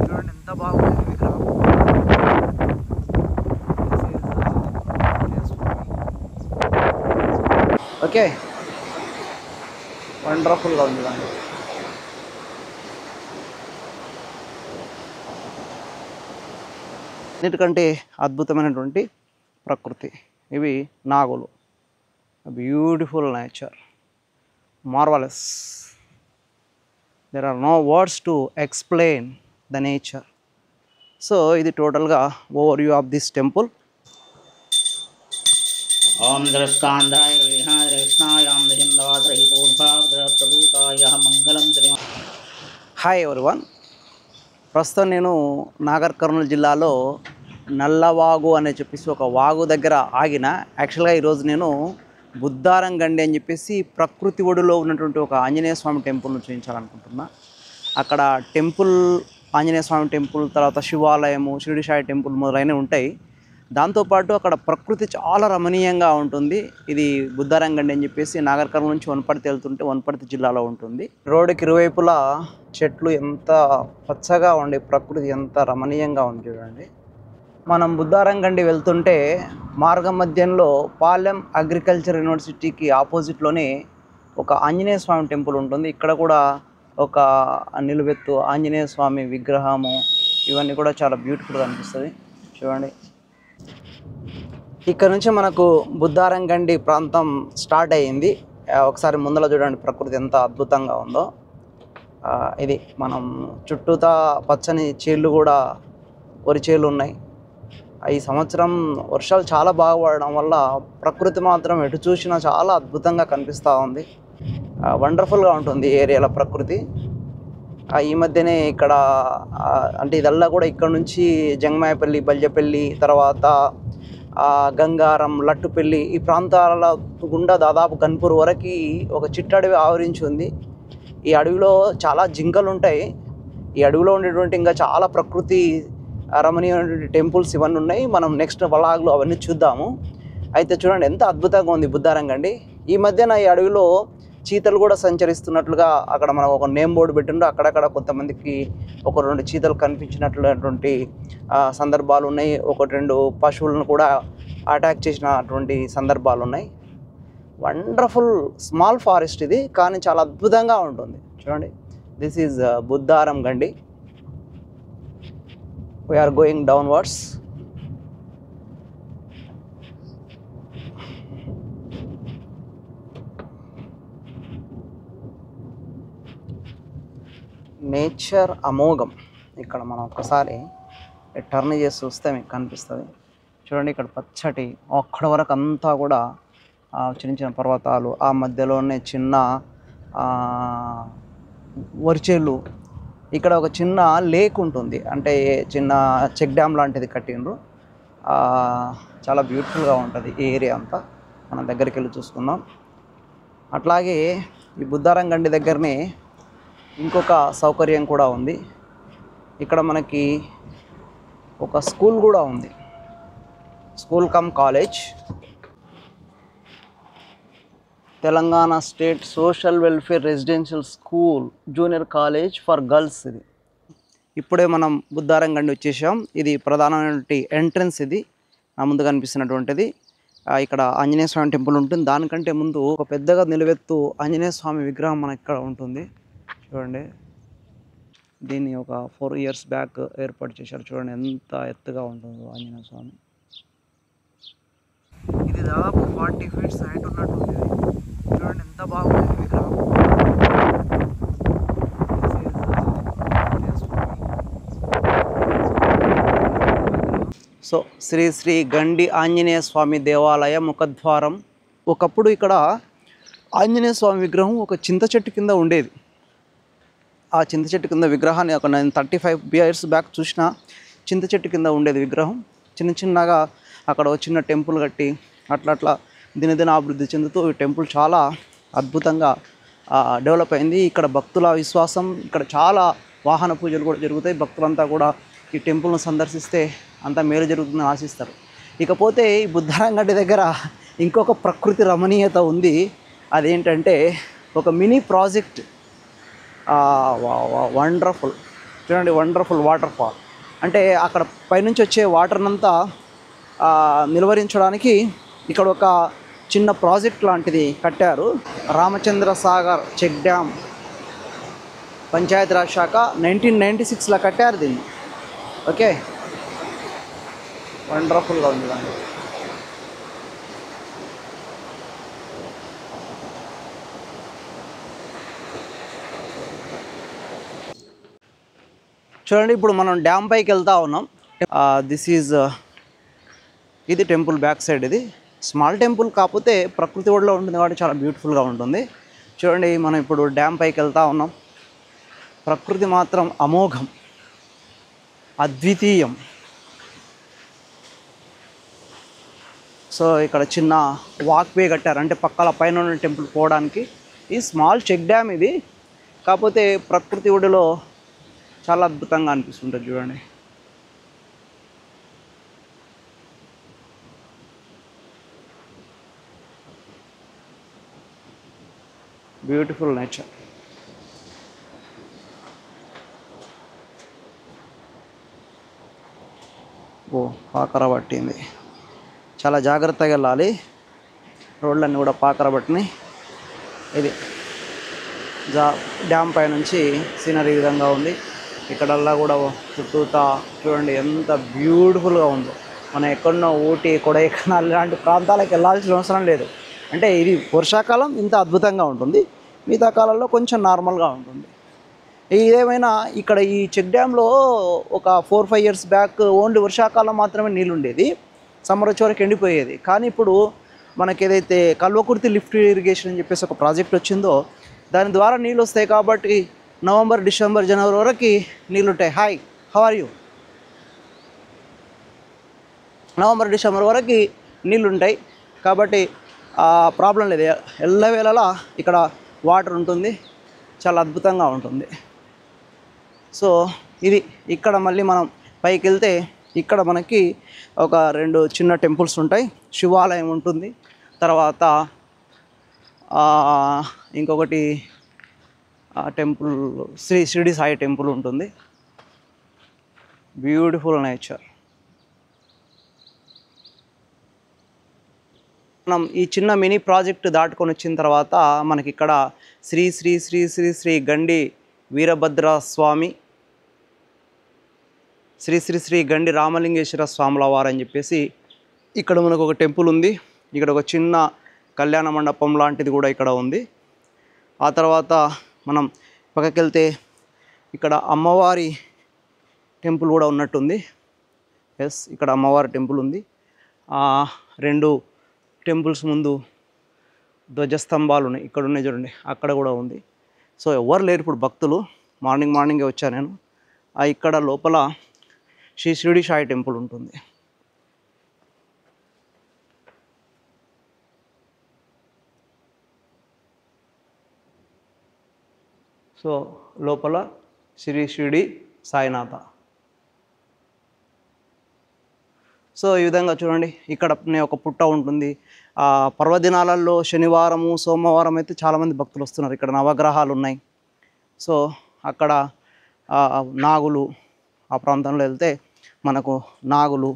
చూడండి ఎంత బాగుంది విగ్రహం. ఓకే, వండర్ఫుల్గా ఉంది దాన్ని. అన్నిటికంటే అద్భుతమైనటువంటి ప్రకృతి. ఇవి నాగులు. Beautiful nature, marvelous. There are no words to explain the nature. So ఇది టోటల్గా overview of this temple. ఓం ద్రస్కాంధాయ గృహాయ కృష్ణాయ హిందవాసై పూర్భాద్రప్రభూతాయ మంగళం శ్రీ. Hi everyone. ప్రస్తుతం నేను నాగర్ కర్నూలు జిల్లాలో నల్లవాగు అనే చెప్పేసి ఒక వాగు దగ్గర ఆగిన. యాక్చువల్గా ఈరోజు నేను బుద్ధారం గండి అని చెప్పేసి ప్రకృతి ఒడిలో ఉన్నటువంటి ఒక ఆంజనేయ స్వామి టెంపుల్ను చూపించాలనుకుంటున్నా. అక్కడ టెంపుల్, ఆంజనేయ స్వామి టెంపుల్, తర్వాత శివాలయము, షిరిడి సాయి టెంపుల్ మొదలైనవి ఉంటాయి. దాంతోపాటు అక్కడ ప్రకృతి చాలా రమణీయంగా ఉంటుంది. ఇది బుద్ధారం గండి అని చెప్పేసి నాగర్ కర్నూలు నుంచి వనపర్తి వెళ్తుంటే వనపర్తి జిల్లాలో ఉంటుంది. రోడ్డుకి ఇరువైపులా చెట్లు ఎంత పచ్చగా ఉండి ప్రకృతి ఎంత రమణీయంగా ఉంది చూడండి. మనం బుద్ధారం గండి వెళ్తుంటే మార్గ మధ్యంలో పాలెం అగ్రికల్చర్ యూనివర్సిటీకి ఆపోజిట్లోనే ఒక ఆంజనేయ స్వామి టెంపుల్ ఉంటుంది. ఇక్కడ కూడా ఒక నిలువెత్తు ఆంజనేయ స్వామి విగ్రహము, ఇవన్నీ కూడా చాలా బ్యూటిఫుల్గా అనిపిస్తుంది చూడండి. ఇక్కడ నుంచి మనకు బుద్ధారం గండి ప్రాంతం స్టార్ట్ అయ్యింది. ఒకసారి ముందర చూడండి ప్రకృతి ఎంత అద్భుతంగా ఉందో. ఇది మనం చుట్టూతా పచ్చని చేళ్ళు కూడా, వరి చేళ్ళు ఉన్నాయి. ఈ సంవత్సరం వర్షాలు చాలా బాగా పడడం వల్ల ప్రకృతి మాత్రం ఎటు చూసినా చాలా అద్భుతంగా కనిపిస్తూ ఉంది. వండర్ఫుల్గా ఉంటుంది ఈ ఏరియాలో ప్రకృతి. ఈ మధ్యనే ఇక్కడ అంటే ఇదల్లా కూడా ఇక్కడ నుంచి జంగమాయపల్లి, బల్జపల్లి, తర్వాత గంగారం, లట్టుపల్లి ఈ ప్రాంతాల గుండా దాదాపు గన్పూర్ వరకు ఒక చిట్టడవి ఆవరించి ఉంది. ఈ అడవిలో చాలా జింకలు ఉంటాయి. ఈ అడవిలో ఉండేటువంటి ఇంకా చాలా ప్రకృతి రమణీయమైనటువంటి టెంపుల్స్ ఇవన్నీ ఉన్నాయి. మనం నెక్స్ట్ వ్లాగ్లో అవన్నీ చూద్దాము. అయితే చూడండి ఎంత అద్భుతంగా ఉంది బుద్ధారం గండి. ఈ మధ్యన ఈ అడవిలో చీతలు కూడా సంచరిస్తున్నట్లుగా అక్కడ మనం ఒక నేమ్ బోర్డు పెట్టిండ్రు. అక్కడక్కడ కొంతమందికి 1-2 చీతలు కనిపించినటువంటి సందర్భాలు ఉన్నాయి. 1-2 పశువులను కూడా అటాక్ చేసినటువంటి సందర్భాలు ఉన్నాయి. వండర్ఫుల్ స్మాల్ ఫారెస్ట్ ఇది, కానీ చాలా అద్భుతంగా ఉంటుంది చూడండి. This is Buddaram Gandi. We are going downwards. Nature అమోఘం. ఇక్కడ మనం ఒక్కసారి టర్న్ చేసి చూస్తే మీకు కనిపిస్తుంది చూడండి. ఇక్కడ పచ్చటి అక్కడ వరకు అంతా కూడా చిన్న చిన్న పర్వతాలు, ఆ మధ్యలోనే చిన్న వరిచేళ్ళు. ఇక్కడ ఒక చిన్న లేక్ ఉంటుంది, అంటే చిన్న చెక్ డ్యామ్ లాంటిది కట్టిండ్రు. చాలా బ్యూటిఫుల్గా ఉంటుంది ఈ ఏరియా అంతా. మనం దగ్గరికి వెళ్ళి చూసుకుందాం. అట్లాగే ఈ బుద్ధారం గండి దగ్గరనే ఇంకొక సౌకర్యం కూడా ఉంది. ఇక్కడ మనకి ఒక స్కూల్ కూడా ఉంది, school come college. Telangana state social welfare residential school junior college for girls. ఇది ఇప్పుడే మనం బుద్ధారం గండి వచ్చేసాం. ఇది ప్రధానమైనటువంటి ఎంట్రన్స్. ఇది నా ముందు కనిపిస్తున్నటువంటిది. ఇక్కడ ఆంజనేయ స్వామి టెంపుల్ ఉంటుంది. దానికంటే ముందు ఒక పెద్దగా నిలువెత్తు ఆంజనేయ స్వామి విగ్రహం మనకి ఇక్కడ ఉంటుంది చూడండి. దీన్ని ఒక 4 years బ్యాక్ ఏర్పాటు చేశారు. చూడండి ఎంత ఎత్తుగా ఉంటుందో ఆంజనేయ స్వామి. ఇది దాదాపు 40 feet హైట్ ఉన్నట్టుంది. చూడండి ఎంత బాగుంది విగ్రహం. సో శ్రీ శ్రీ గండి ఆంజనేయ స్వామి దేవాలయ ముఖద్వారం. ఒకప్పుడు ఇక్కడ ఆంజనేయ స్వామి విగ్రహం ఒక చింత చెట్టు కింద ఉండేది. ఆ చింత చెట్టు కింద విగ్రహాన్ని ఒక 35 years బ్యాక్ చూసిన చింత చెట్టు కింద ఉండేది విగ్రహం. చిన్న చిన్నగా అక్కడ ఒక చిన్న టెంపుల్ కట్టి అట్లా దినదిన అభివృద్ధి చెందుతూ ఈ టెంపుల్ చాలా అద్భుతంగా డెవలప్ అయింది. ఇక్కడ భక్తుల విశ్వాసం, ఇక్కడ చాలా వాహన పూజలు కూడా జరుగుతాయి. భక్తులంతా కూడా ఈ టెంపుల్ను సందర్శిస్తే అంతా మేలు జరుగుతుందని ఆశిస్తారు. ఇకపోతే ఈ బుద్ధారం గండి దగ్గర ఇంకొక ప్రకృతి రమణీయత ఉంది. అదేంటంటే ఒక మినీ ప్రాజెక్ట్. వండర్ఫుల్. చూడండి వండర్ఫుల్ వాటర్ ఫాల్. అంటే అక్కడ పైనుంచి వచ్చే వాటర్నంతా నిలువరించడానికి ఇక్కడ ఒక చిన్న ప్రాజెక్ట్ లాంటిది కట్టారు. రామచంద్ర సాగర్ చెక్ డ్యామ్ పంచాయతీరాజ్ శాఖ 1996లో కట్టారు దీన్ని. ఓకే, వండర్ఫుల్గా ఉంది దాన్ని. చూడండి, ఇప్పుడు మనం డ్యామ్ పైకి వెళ్తూ ఉన్నాం. ఇది టెంపుల్ బ్యాక్ సైడ్. ఇది స్మాల్ టెంపుల్, కాకపోతే ప్రకృతి ఒడిలో ఉంటుంది కాబట్టి చాలా బ్యూటిఫుల్గా ఉంటుంది. చూడండి, మనం ఇప్పుడు డ్యామ్ పైకి వెళ్తూ ఉన్నాం. ప్రకృతి మాత్రం అమోఘం, అద్వితీయం. సో ఇక్కడ చిన్న వాక్వే కట్టారు, అంటే పక్కల పైన ఉన్న టెంపుల్ పోవడానికి. ఈ స్మాల్ చెక్ డ్యామ్ ఇది, కాకపోతే ప్రకృతి ఒడిలో చాలా అద్భుతంగా అనిపిస్తుంటుంది. చూడండి, బ్యూటిఫుల్ నేచర్. పాకర పట్టింది, చాలా జాగ్రత్తగా వెళ్ళాలి. రోడ్లన్నీ కూడా పాకర పట్టినాయి. ఇది డ్యామ్ పై నుంచి సీనరీ విధంగా ఉంది. ఇక్కడల్లా కూడా చుట్టూతా చూడండి ఎంత బ్యూటిఫుల్గా ఉందో. మనం ఎక్కడో ఊటీ, కొడైకెనాల్ లాంటి ప్రాంతాలకు వెళ్ళాల్సిన అవసరం లేదు. అంటే ఇది వర్షాకాలం ఇంత అద్భుతంగా ఉంటుంది, మిగతా కాలంలో కొంచెం నార్మల్గా ఉంటుంది. ఇదేమైనా ఇక్కడ ఈ చెక్ డ్యామ్లో ఒక 4-5 ఇయర్స్ బ్యాక్ ఓన్లీ వర్షాకాలం మాత్రమే నీళ్ళు ఉండేది, సమ్మర్ వచ్చే వరకు ఎండిపోయేది. కానీ ఇప్పుడు మనకి ఏదైతే కల్వకుర్తి లిఫ్ట్ ఇరిగేషన్ అని చెప్పేసి ఒక ప్రాజెక్ట్ వచ్చిందో, దాని ద్వారా నీళ్ళు వస్తాయి. కాబట్టి నవంబర్, డిసెంబర్, జనవరి వరకు నీళ్ళు ఉంటాయి. Hi, how are you? November, December వరకు నీళ్ళు ఉంటాయి కాబట్టి ప్రాబ్లం లేదు. ఎల్లవేళలా ఇక్కడ వాటర్ ఉంటుంది, చాలా అద్భుతంగా ఉంటుంది. సో ఇది ఇక్కడ మళ్ళీ మనం పైకి వెళ్తే ఇక్కడ మనకి ఒక 2 చిన్న టెంపుల్స్ ఉంటాయి. శివాలయం ఉంటుంది, తర్వాత ఇంకొకటి టెంపుల్ షిరిడి సాయి టెంపుల్ ఉంటుంది. Beautiful nature. మనం ఈ చిన్న మినీ ప్రాజెక్ట్ దాటుకొని వచ్చిన తర్వాత మనకి ఇక్కడ శ్రీ శ్రీ శ్రీ శ్రీ శ్రీ గండి వీరభద్ర స్వామి, శ్రీ శ్రీ శ్రీ గండి రామలింగేశ్వర స్వాముల వారు అని చెప్పేసి ఇక్కడ మనకు ఒక టెంపుల్ ఉంది. ఇక్కడ ఒక చిన్న కళ్యాణ మండపం లాంటిది కూడా ఇక్కడ ఉంది. ఆ తర్వాత మనం పక్కకి వెళ్తే ఇక్కడ అమ్మవారి టెంపుల్ కూడా ఉన్నట్టుంది. ఎస్, ఇక్కడ అమ్మవారి టెంపుల్ ఉంది. 2 టెంపుల్స్ ముందు ధ్వజస్తంభాలు ఉన్నాయి, ఇక్కడ ఉన్నాయి చూడండి, అక్కడ కూడా ఉంది. సో ఎవరు లేరు ఇప్పుడు భక్తులు, మార్నింగే వచ్చాను నేను. ఇక్కడ లోపల శ్రీ షిరిడి సాయి టెంపుల్ ఉంటుంది. సో లోపల శ్రీ షిరిడి సాయినాథ. సో ఈ విధంగా చూడండి, ఇక్కడనే ఒక పుట్ట ఉంటుంది. పర్వదినాలలో శనివారము, సోమవారం అయితే చాలామంది భక్తులు వస్తున్నారు. ఇక్కడ నవగ్రహాలు ఉన్నాయి. సో అక్కడ నాగులు, ఆ ప్రాంతంలో వెళ్తే మనకు నాగులు,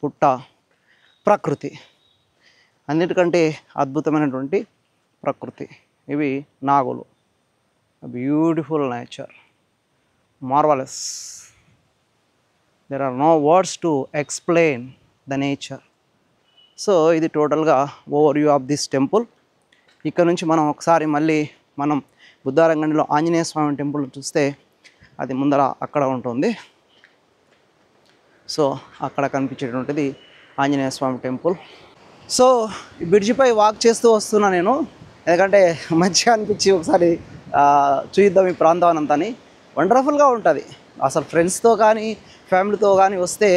పుట్ట, ప్రకృతి, అన్నిటికంటే అద్భుతమైనటువంటి ప్రకృతి. ఇవి నాగులు. Beautiful nature, marvelous. There are no words to explain the nature. So ఇది టోటల్గా ఓవర్వ్యూ ఆఫ్ దిస్ టెంపుల్. ఇక్కడ నుంచి మనం ఒకసారి మళ్ళీ మనం బుద్ధారంగండిలో ఆంజనేయ స్వామి టెంపుల్ చూస్తే అది ముందర అక్కడ ఉంటుంది. సో అక్కడ కనిపించేటువంటిది ఆంజనేయ స్వామి టెంపుల్. సో ఈ బ్రిడ్జిపై వాక్ చేస్తూ వస్తున్నా నేను, ఎందుకంటే మంచిగా అనిపించి ఒకసారి చూద్దాం ఈ ప్రాంతం అంతాని. వండర్ఫుల్గా ఉంటుంది అసలు. ఫ్రెండ్స్తో కానీ ఫ్యామిలీతో కానీ వస్తే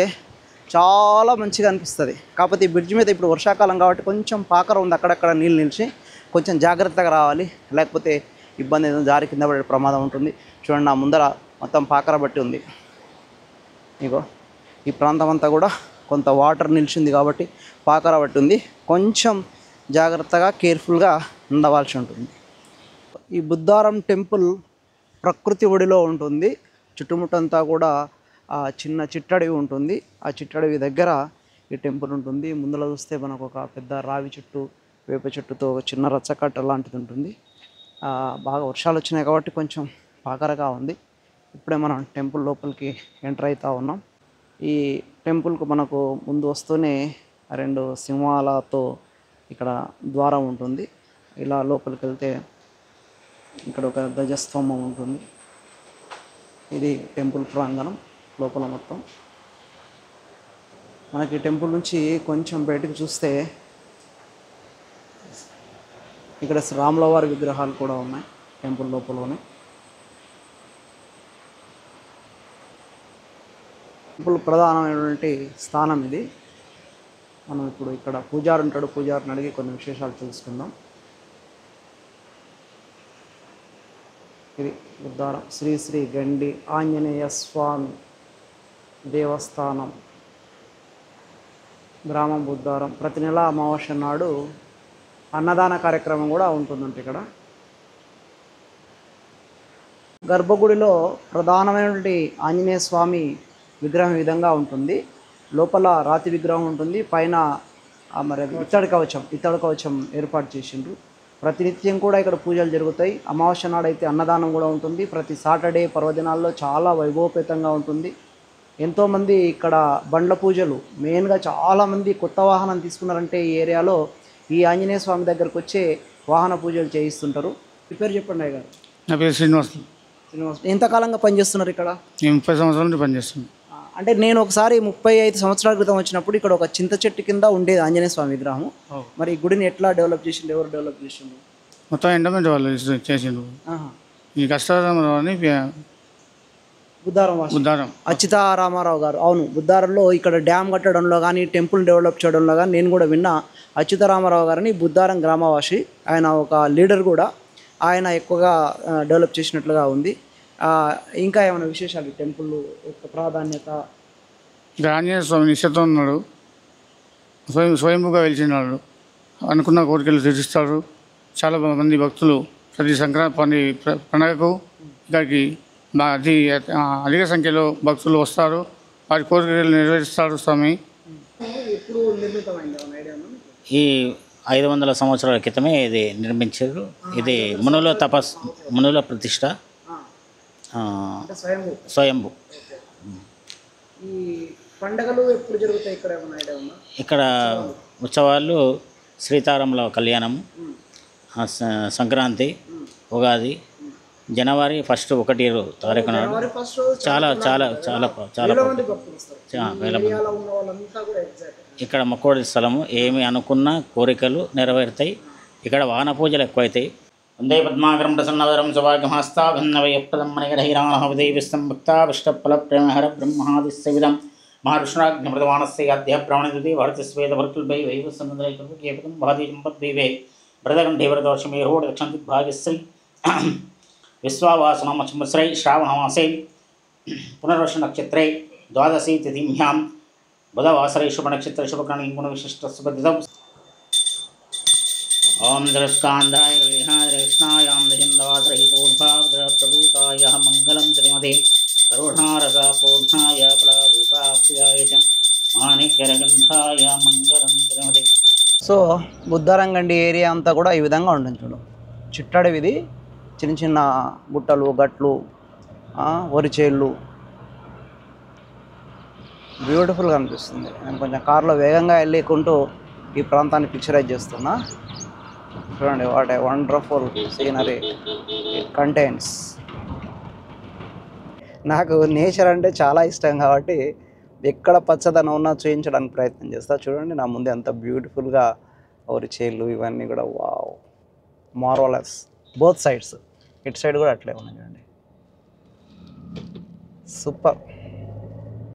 చాలా మంచిగా అనిపిస్తుంది. కాకపోతే ఈ బ్రిడ్జ్ మీద ఇప్పుడు వర్షాకాలం కాబట్టి కొంచెం పాకర ఉంది, అక్కడక్కడ నీళ్ళు నిలిచి కొంచెం జాగ్రత్తగా రావాలి, లేకపోతే ఇబ్బంది ఏదైనా జారి కింద పడే ప్రమాదం ఉంటుంది. చూడండి, నా ముందర మొత్తం పాకర బట్టి ఉంది. ఇగో ఈ ప్రాంతం అంతా కూడా కొంత వాటర్ నిలిచింది కాబట్టి పాకర బట్టి ఉంది. కొంచెం జాగ్రత్తగా కేర్ఫుల్గా ఉండవలసి ఉంటుంది. ఈ బుద్ధారం టెంపుల్ ప్రకృతి ఒడిలో ఉంటుంది. చుట్టుముట్టంతా కూడా చిన్న చిట్టడవి ఉంటుంది. ఆ చిట్టడవి దగ్గర ఈ టెంపుల్ ఉంటుంది. ముందర చూస్తే మనకు ఒక పెద్ద రావి చెట్టు, వేప చెట్టుతో ఒక చిన్న రచ్చకట్ట లాంటిది ఉంటుంది. బాగా వర్షాలు వచ్చినాయి కాబట్టి కొంచెం పాకరగా ఉంది. ఇప్పుడే మనం టెంపుల్ లోపలికి ఎంటర్ అవుతూ ఉన్నాం. ఈ టెంపుల్కు మనకు ముందు వస్తూనే 2 సింహాలతో ఇక్కడ ద్వారం ఉంటుంది. ఇలా లోపలికి వెళ్తే ఇక్కడ ఒక ధ్వజస్తంభం ఉంటుంది. ఇది టెంపుల్ ప్రాంగణం లోపల మొత్తం. మనకి టెంపుల్ నుంచి కొంచెం బయటకు చూస్తే ఇక్కడ రాముల వారి విగ్రహాలు కూడా ఉన్నాయి టెంపుల్ లోపలనే. టెంపుల్ ప్రధానమైనటువంటి స్థానం ఇది. మనం ఇప్పుడు ఇక్కడ పూజారి ఉంటాడు, పూజారిని అడిగి కొన్ని విశేషాలు తెలుసుకుందాం. ఇది బుద్ధారం శ్రీ శ్రీ గండి ఆంజనేయ స్వామి దేవస్థానం, గ్రామం బుద్ధారం. ప్రతి నెల అమావాస్య నాడు అన్నదాన కార్యక్రమం కూడా ఉంటుందంట ఇక్కడ. గర్భగుడిలో ప్రధానమైనటువంటి ఆంజనేయ స్వామి విగ్రహం ఈ విధంగా ఉంటుంది. లోపల రాతి విగ్రహం ఉంటుంది, పైన మరి ఇత్తడి కవచం ఏర్పాటు చేసిండ్రు. ప్రతినిత్యం కూడా ఇక్కడ పూజలు జరుగుతాయి. అమావాస్య నాడు అయితే అన్నదానం కూడా ఉంటుంది. ప్రతి సాటర్డే పర్వదినాల్లో చాలా వైభవపేతంగా ఉంటుంది. ఎంతోమంది ఇక్కడ బండ్ల పూజలు, మెయిన్గా చాలామంది కొత్త వాహనం తీసుకున్నారంటే ఈ ఏరియాలో ఈ ఆంజనేయ స్వామి దగ్గరకు వచ్చే వాహన పూజలు చేయిస్తుంటారు. మీ పేరు చెప్పండి అయ్య గారు. నా పేరు శ్రీనివాస్. ఎంతకాలంగా పనిచేస్తున్నారు ఇక్కడ? నేను 30 సంవత్సరాల నుండి పనిచేస్తున్నాను. అంటే నేను ఒకసారి 35 సంవత్సరాల క్రితం వచ్చినప్పుడు ఇక్కడ ఒక చింత చెట్టు కింద ఉండేది ఆంజనేయ స్వామి విగ్రహం. మరి ఈ గుడిని ఎట్లా డెవలప్ చేసిండు, ఎవరు డెవలప్ చేసిండు? మొత్తం ఎండమెంట్ వాళ్ళు చేసిండు. ఈ కష్టారామరావు అని బుద్ధారం అచ్యుతారామారావు గారు. అవును, బుద్ధారంలో ఇక్కడ డ్యామ్ కట్టడంలో కానీ టెంపుల్ డెవలప్ చేయడంలో కానీ నేను కూడా విన్నా. అచ్యుతారామారావు గారిని బుద్ధారం గ్రామవాసి, ఆయన ఒక లీడర్ కూడా. ఆయన ఎక్కువగా డెవలప్ చేసినట్లుగా ఉంది. ఇంకా ఏమైనా విశేషాలు టెంపుల్ యొక్క ప్రాధాన్యత? ఇక్కడ ఆంజనేయ స్వామి నిశ్చితం ఉన్నాడు, స్వయంభూగా వెలిచినాడు. అనుకున్న కోరికలు తీరుస్తాడు. చాలా మంది భక్తులు ప్రతి సంక్రాంతి పండుగకు ఇక్కడికి అధిక సంఖ్యలో భక్తులు వస్తారు. వారి కోరికలు నెరవేరుస్తాడు స్వామి. ఈ 500 సంవత్సరాల క్రితమే ఇది నిర్మించారు. ఇది మునుల ప్రతిష్ట, స్వయంభూ. ఈ పండుగలు ఎప్పుడు జరుగుతాయి ఇక్కడ? ఇక్కడ ఉత్సవాలు శ్రీతారాముల కళ్యాణం, సంక్రాంతి, ఉగాది, జనవరి 1 తారీఖు నాడు చాలా చాలా చాలా చాలా వేల మంది ఇక్కడ మొక్కుబడి స్థలము. ఏమి అనుకున్న కోరికలు నెరవేరుతాయి. ఇక్కడ వాహన పూజలు ఎక్కువైతాయి. వందే పద్మాకరం ప్రసన్నవరం సౌభాగ్యమాస్తాభిన్నవయప్రదం మణిగరహిరాహవదేవిస్తం భక్తాభిష్టఫల ప్రేమహర బ్రహ్మాదిస్యవిదం మహర్షునాగ్నిమృతమానస్య అధ్య ప్రాణిదుతి భరతస్వేద భర్తుల్భై వైవ సముద్రైకృతం భాది సంపద్భైవే భరతగంధీవరదోషమేరోఢ దక్షిణదిగ్భాగ్యశ్రీ విశ్వావాసనమశ్రై శ్రావణమాసే పునర్వశ నక్షత్రే ద్వాదశీ తిథిభ్యాం బుధవాసరే శుభనక్షత్ర శుభకరణి గుణవిశిష్టసుపదితం. ఓం జలస్కాందాయ గృహాయ కృష్ణాయాం హిందవాసరై పూర్భాద్రప్రభూతాయ మంగళం శ్రీమతే కరుణారసపూర్ణాయ ఫలభూపాప్యాయ చ మాణిక్యరగంధాయ మంగళం శ్రీమతే. సో బుద్ధారంగండి ఏరియా అంతా కూడా ఈ విధంగా ఉంటుంది. చూడు, చిట్టడవిది, చిన్న చిన్న గుట్టలు, గట్లు, వరిచేళ్ళు, బ్యూటిఫుల్గా అనిపిస్తుంది. నేను కొంచెం కార్లో వేగంగా వెళ్ళకుంటూ ఈ ప్రాంతాన్ని పిక్చరైజ్ చేస్తున్నా. చూడండి, what a wonderful scenery it contains. నాకు నేచర్ అంటే చాలా ఇష్టం కాబట్టి ఎక్కడ పచ్చదనం ఉన్నా చూపించడానికి ప్రయత్నం చేస్తా. చూడండి నా ముందే అంత బ్యూటిఫుల్గా వరిచేళ్ళు ఇవన్నీ కూడా వావ్, మార్వలస్. బోత్ సైడ్స్, ఇటు సైడ్ కూడా అట్లే ఉన్నాయి చూడండి, సూపర్.